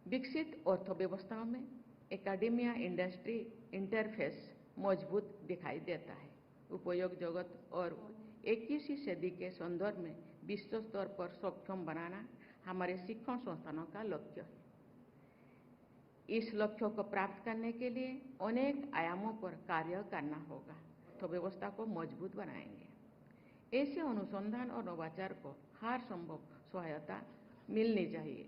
विकसित अर्थव्यवस्थाओं में एकेडेमिया इंडस्ट्री इंटरफेस मजबूत दिखाई देता है। उपयोग जगत और 21वीं सदी के संदर्भ में विश्व स्तर पर सक्षम बनाना हमारे शिक्षण संस्थानों का लक्ष्य है। इस लक्ष्य को प्राप्त करने के लिए अनेक आयामों पर कार्य करना होगा। अर्थव्यवस्था को मजबूत बनाएंगे। ऐसे अनुसंधान और नवाचार को हर संभव सहायता मिलनी चाहिए।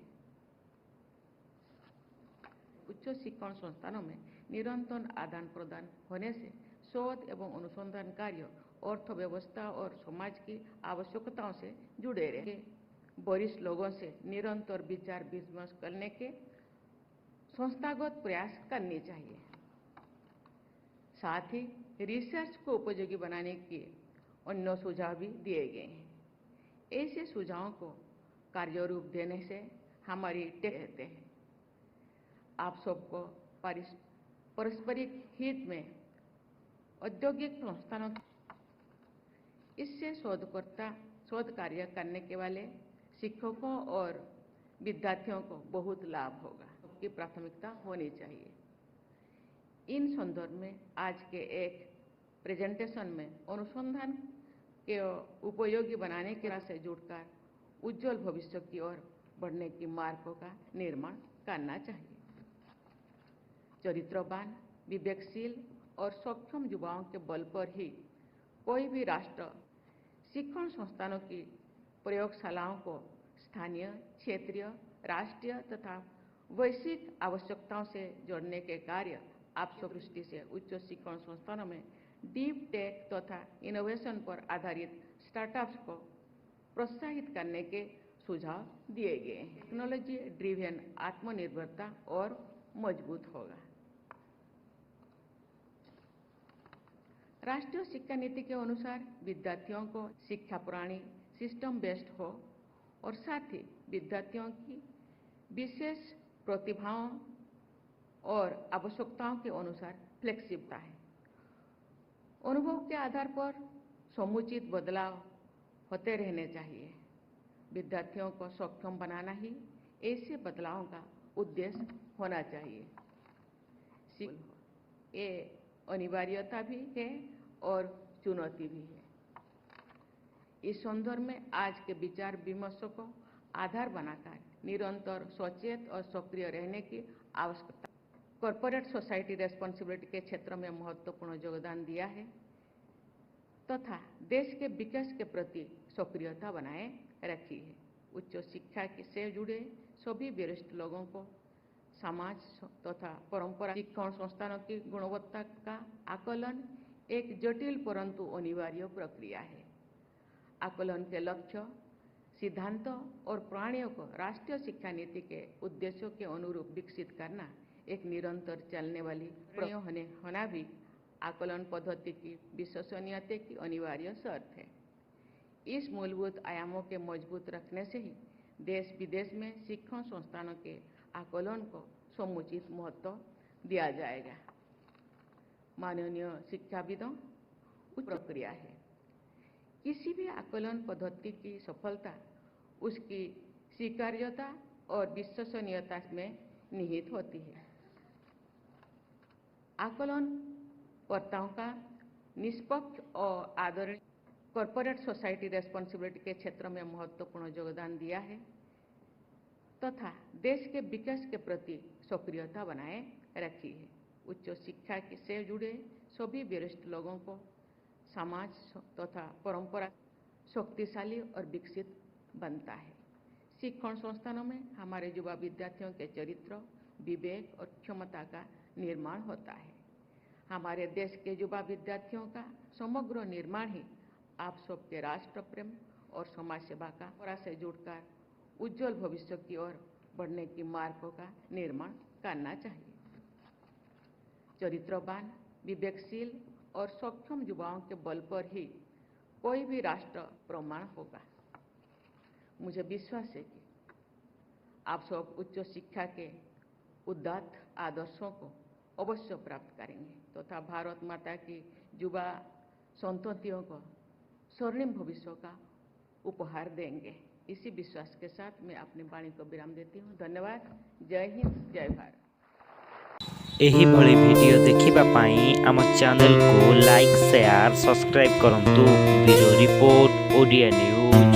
उच्च शिक्षण संस्थानों में निरंतर आदान प्रदान होने से शोध एवं अनुसंधान कार्य अर्थव्यवस्था और समाज की आवश्यकताओं से जुड़े रहे। वरिष्ठ लोगों से निरंतर विचार विमर्श करने के संस्थागत प्रयास करने चाहिए। साथ ही रिसर्च को उपयोगी बनाने के अन्य सुझाव भी दिए गए हैं। ऐसे सुझावों को कार्यरूप देने से हमारी कहते हैं। आप सबको पारस्परिक हित में औद्योगिक संस्थानों इससे शोध कार्य करने के वाले शिक्षकों और विद्यार्थियों को बहुत लाभ होगा। सबकी प्राथमिकता होनी चाहिए। इन संदर्भ में आज के एक प्रेजेंटेशन में अनुसंधान के उपयोगी बनाने के से जुड़कर उज्जवल भविष्य की ओर बढ़ने की मार्गों का निर्माण करना चाहिए। चरित्रवान, विवेकशील और सक्षम युवाओं के बल पर ही कोई भी राष्ट्र शिक्षण संस्थानों की प्रयोगशालाओं को स्थानीय, क्षेत्रीय, राष्ट्रीय तथा वैश्विक आवश्यकताओं से जोड़ने के कार्य आप सब दृष्टि से उच्च शिक्षण संस्थानों में डीप टेक तथा इनोवेशन पर आधारित स्टार्टअप्स को प्रोत्साहित करने के सुझाव दिए गए हैं। टेक्नोलॉजी ड्रिवन आत्मनिर्भरता और मजबूत होगा। राष्ट्रीय शिक्षा नीति के अनुसार विद्यार्थियों को शिक्षा प्रणाली सिस्टम बेस्ड हो और साथ ही विद्यार्थियों की विशेष प्रतिभाओं और आवश्यकताओं के अनुसार फ्लेक्सिबिलिटी है। अनुभव के आधार पर समुचित बदलाव होते रहने चाहिए। विद्यार्थियों को सक्षम बनाना ही ऐसे बदलावों का उद्देश्य होना चाहिए। ये अनिवार्यता भी है और चुनौती भी है। इस संदर्भ में आज के विचार विमर्श को आधार बनाकर निरंतर सचेत और सक्रिय रहने की आवश्यकता। कॉर्पोरेट सोसाइटी रेस्पॉन्सिबिलिटी के क्षेत्र में महत्वपूर्ण योगदान दिया है तथा देश के विकास के प्रति सक्रियता बनाए रखी है। उच्च शिक्षा से जुड़े सभी वरिष्ठ लोगों को समाज तथा परंपरा शिक्षण संस्थानों की गुणवत्ता का आकलन एक जटिल परंतु अनिवार्य प्रक्रिया है। आकलन के लक्ष्य, सिद्धांतों और प्रणालियों को राष्ट्रीय शिक्षा नीति के उद्देश्यों के अनुरूप विकसित करना एक निरंतर चलने वाली प्रक्रिया होना भी आकलन पद्धति की विश्वसनीयता की अनिवार्य शर्त है। इस मूलभूत आयामों के मजबूत रखने से ही देश विदेश में शिक्षण संस्थानों के आकलन को समुचित महत्व दिया जाएगा। माननीय शिक्षाविदों, उच्च प्रक्रिया है। किसी भी आकलन पद्धति की सफलता उसकी स्वीकार्यता और विश्वसनीयता में निहित होती है। आकलनकर्ताओं का निष्पक्ष और आदरणीय कॉर्पोरेट सोसाइटी रेस्पॉन्सिबिलिटी के क्षेत्र में महत्वपूर्ण योगदान दिया है तथा देश के विकास के प्रति सक्रियता बनाए रखी है। उच्च शिक्षा से जुड़े सभी वरिष्ठ लोगों को समाज तथा परंपरा शक्तिशाली और विकसित बनता है। शिक्षण संस्थानों में हमारे युवा विद्यार्थियों के चरित्र, विवेक और क्षमता का निर्माण होता है। हमारे देश के युवा विद्यार्थियों का समग्र निर्माण ही आप सबके राष्ट्र प्रेम और समाज सेवा का से जुड़कर उज्जवल भविष्य की ओर बढ़ने की मार्गों का निर्माण करना चाहिए। चरित्रवान, विवेकशील और सक्षम युवाओं के बल पर ही कोई भी राष्ट्र प्रमाण होगा। मुझे विश्वास है कि आप सब उच्च शिक्षा के उदात्त आदर्शों को अवश्य प्राप्त करेंगे तथा भारत माता की युवा संततियों को स्वर्णिम भविष्य का उपहार देंगे। इसी विश्वास के साथ मैं अपनी वाणी को विराम देती हूँ। धन्यवाद। जय हिंद, जय भारत। एही भली वीडियो देखिबा पाई आम चैनल को लाइक शेयर सब्सक्राइब करंतु। Bureau report Odia news.